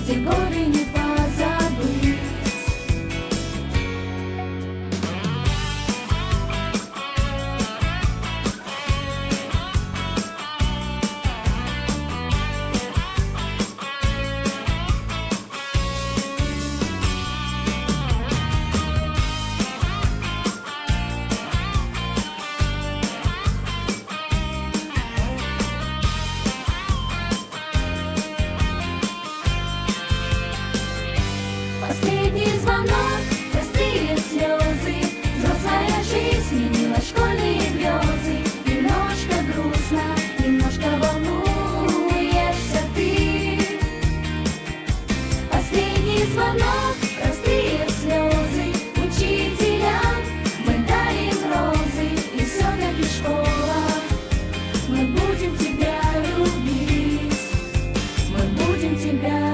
где годы не позабыть. Последний звонок, простые слезы, взрослая жизнь сменила школьные грезы. Немножко грустно, немножко волнуешься ты. Последний звонок, простые слезы, учителям мы дарим розы, и все-таки школа. Мы будем тебя любить, мы будем тебя